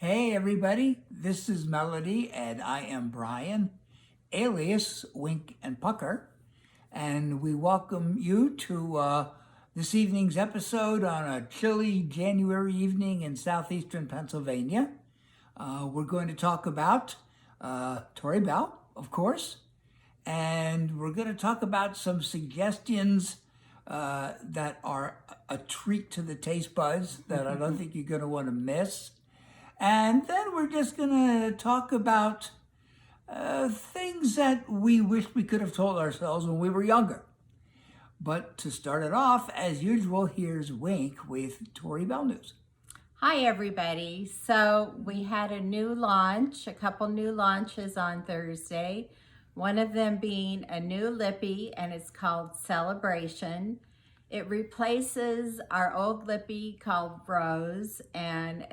Hey everybody, this is Melody and I am Brian, alias Wink and Pucker, and we welcome you to this evening's episode on a chilly January evening in southeastern Pennsylvania. We're going to talk about Tori Bell, of course, and we're going to talk about some suggestions that are a treat to the taste buds that I don't think you're going to want to miss. And then we're just going to talk about things that we wish we could have told ourselves when we were younger. But to start it off, as usual, here's Wink with Tori Bell News. Hi, everybody. So we had a couple new launches on Thursday. One of them being a new lippy, and it's called Celebration. It replaces our old lippy called Rose, and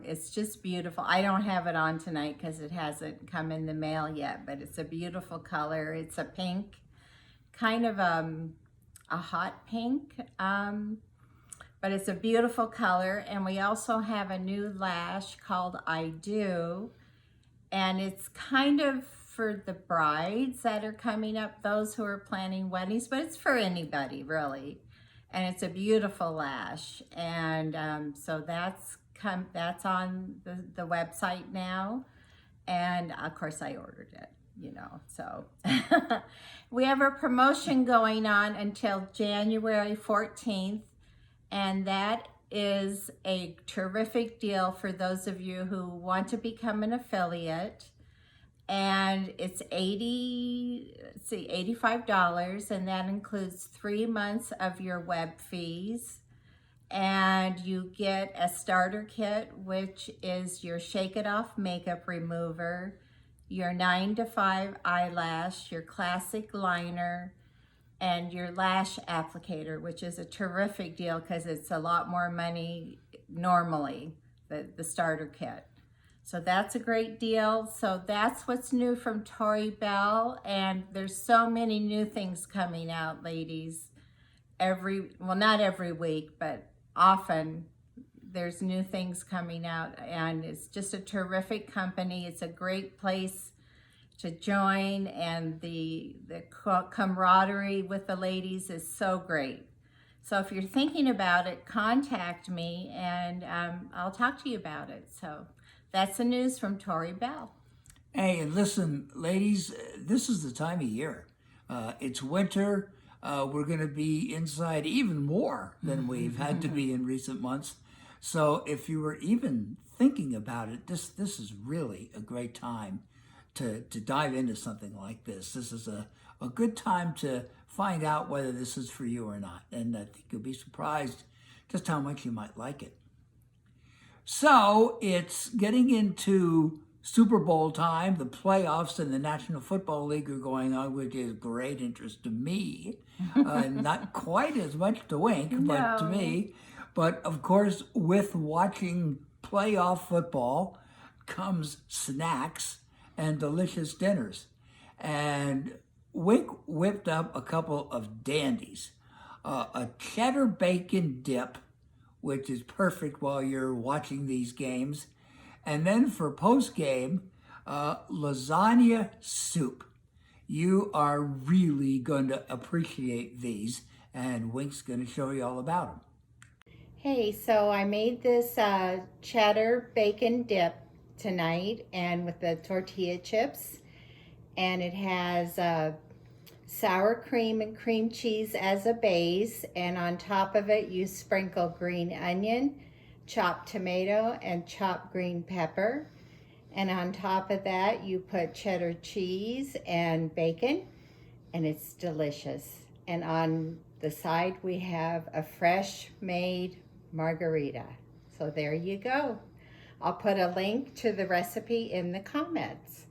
it's just beautiful. I don't have it on tonight because it hasn't come in the mail yet, but it's a beautiful color. It's a pink, kind of a hot pink. But it's a beautiful color. And we also have a new lash called I Do. And it's kind of for the brides that are coming up, those who are planning weddings, but it's for anybody really. And it's a beautiful lash. And so that's on the website now. And of course I ordered it, so. We have a promotion going on until January 14th. And that is a terrific deal for those of you who want to become an affiliate. And it's $85, and that includes 3 months of your web fees. And you get a starter kit, which is your Shake It Off makeup remover, your 9 to 5 eyelash, your classic liner, and your lash applicator, which is a terrific deal because it's a lot more money normally, the starter kit. So that's a great deal. So that's what's new from Tori Bell, and there's so many new things coming out, ladies. Not every week, but often there's new things coming out, and it's just a terrific company. It's a great place to join, and the camaraderie with the ladies is so great. So if you're thinking about it, contact me and I'll talk to you about it. So that's the news from Tori Bell. Hey, and listen, ladies, this is the time of year. It's winter. We're going to be inside even more than we've had to be in recent months. So if you were even thinking about it, this is really a great time to dive into something like this. This is a good time to find out whether this is for you or not. And I think you'll be surprised just how much you might like it. So it's getting into Super Bowl time. The playoffs in the National Football League are going on, which is great interest to me. Not quite as much to Wink, but to me. But of course, with watching playoff football comes snacks and delicious dinners. And Wink whipped up a couple of dandies. A cheddar bacon dip, which is perfect while you're watching these games. And then for post-game, lasagna soup. You are really going to appreciate these, and Wink's going to show you all about them. Hey, so I made this cheddar bacon dip tonight, and with the tortilla chips, and it has sour cream and cream cheese as a base, and on top of it you sprinkle green onion, chopped tomato, and chopped green pepper, and on top of that you put cheddar cheese and bacon, and it's delicious. And on the side we have a fresh made margarita. So there you go. I'll put a link to the recipe in the comments.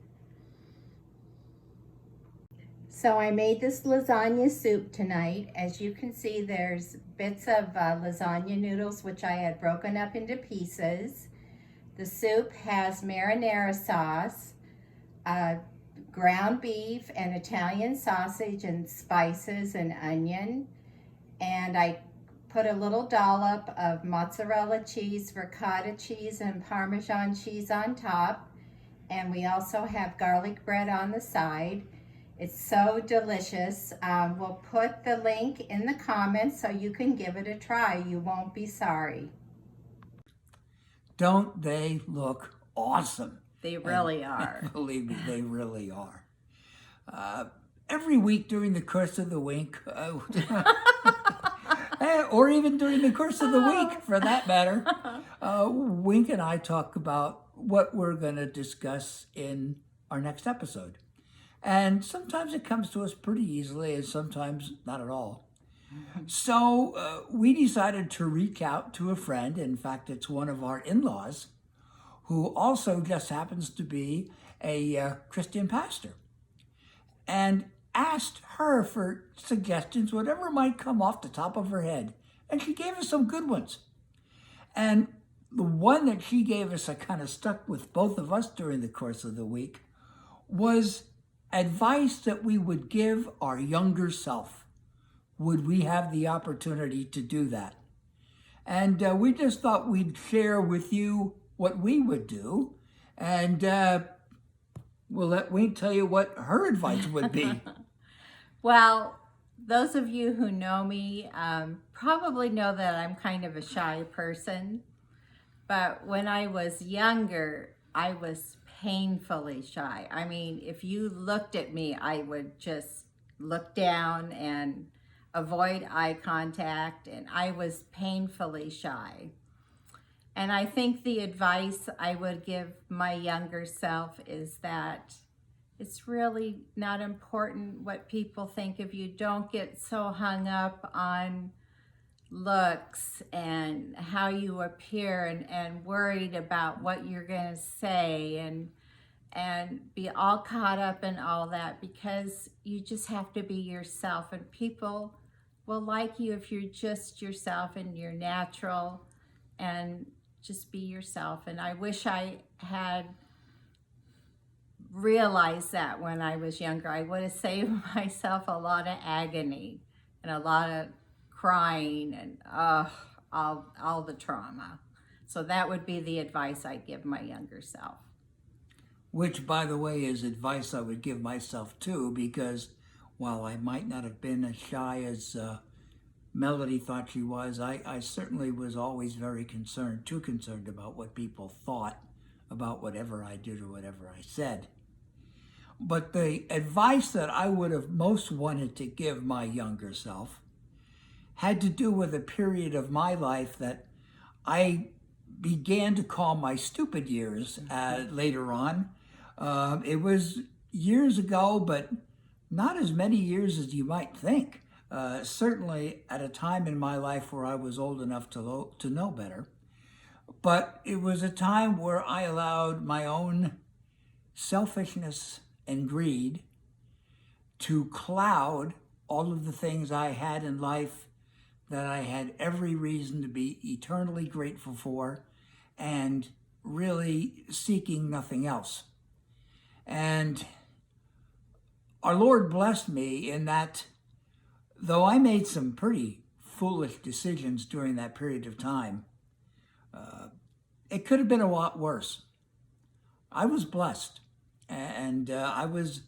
So I made this lasagna soup tonight. As you can see, there's bits of lasagna noodles, which I had broken up into pieces. The soup has marinara sauce, ground beef and Italian sausage and spices and onion. And I put a little dollop of mozzarella cheese, ricotta cheese, and Parmesan cheese on top. And we also have garlic bread on the side. It's so delicious. We'll put the link in the comments so you can give it a try. You won't be sorry. Don't they look awesome? They really are. Believe me, they really are. Every week during the course of the week, or even during the course of the week for that matter, Wink and I talk about what we're going to discuss in our next episode. And sometimes it comes to us pretty easily and sometimes not at all. So we decided to reach out to a friend. In fact, it's one of our in-laws who also just happens to be a Christian pastor, and asked her for suggestions, whatever might come off the top of her head. And she gave us some good ones. And the one that she gave us that kind of stuck with both of us during the course of the week was advice that we would give our younger self. Would we have the opportunity to do that? And we just thought we'd share with you what we would do. And we'll let Wink tell you what her advice would be. Well, those of you who know me probably know that I'm kind of a shy person. But when I was younger, I was painfully shy. I mean, if you looked at me, I would just look down and avoid eye contact, and I was painfully shy. And I think the advice I would give my younger self is that it's really not important what people think of you. Don't get so hung up on looks and how you appear and worried about what you're going to say and be all caught up in all that, because you just have to be yourself, and people will like you if you're just yourself and you're natural, and just be yourself. And I wish I had realized that when I was younger. I would have saved myself a lot of agony and a lot of crying and all the trauma. So that would be the advice I'd give my younger self. Which, by the way, is advice I would give myself too, because while I might not have been as shy as Melody thought she was, I certainly was always very too concerned about what people thought about whatever I did or whatever I said. But the advice that I would have most wanted to give my younger self had to do with a period of my life that I began to call my stupid years later on. It was years ago, but not as many years as you might think. Certainly at a time in my life where I was old enough to know better. But it was a time where I allowed my own selfishness and greed to cloud all of the things I had in life that I had every reason to be eternally grateful for and really seeking nothing else. And our Lord blessed me in that, though I made some pretty foolish decisions during that period of time, it could have been a lot worse. I was blessed, and I was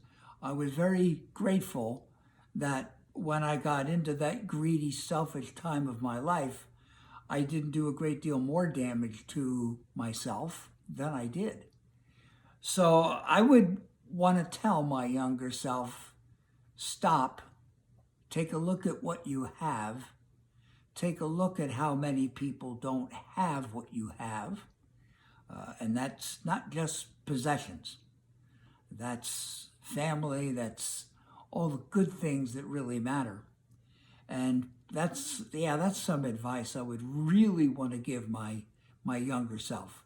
very grateful that when I got into that greedy, selfish time of my life, I didn't do a great deal more damage to myself than I did. So I would want to tell my younger self, stop, take a look at what you have, take a look at how many people don't have what you have, and that's not just possessions. That's family, that's all the good things that really matter. And that's some advice I would really want to give my younger self.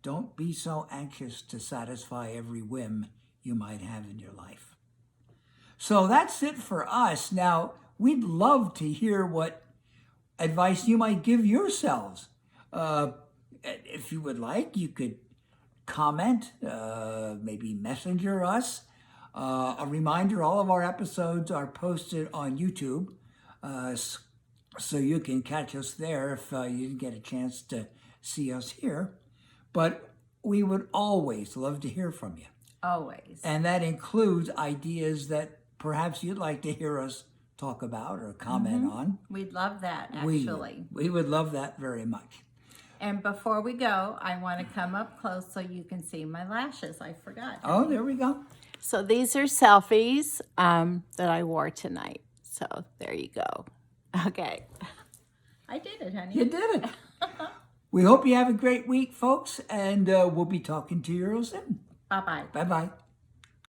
Don't be so anxious to satisfy every whim you might have in your life. So that's it for us. Now, we'd love to hear what advice you might give yourselves. If you would like, you could comment, maybe messenger us. A reminder, all of our episodes are posted on YouTube. So you can catch us there if you didn't get a chance to see us here. But we would always love to hear from you. Always. And that includes ideas that perhaps you'd like to hear us talk about or comment on. We'd love that, We- actually. We would love that very much. And before we go, I want to come up close so you can see my lashes. I forgot. Oh, there we go. So these are selfies that I wore tonight. So there you go. Okay. I did it, honey. You did it. We hope you have a great week, folks, and we'll be talking to you real soon. Bye-bye. Bye-bye.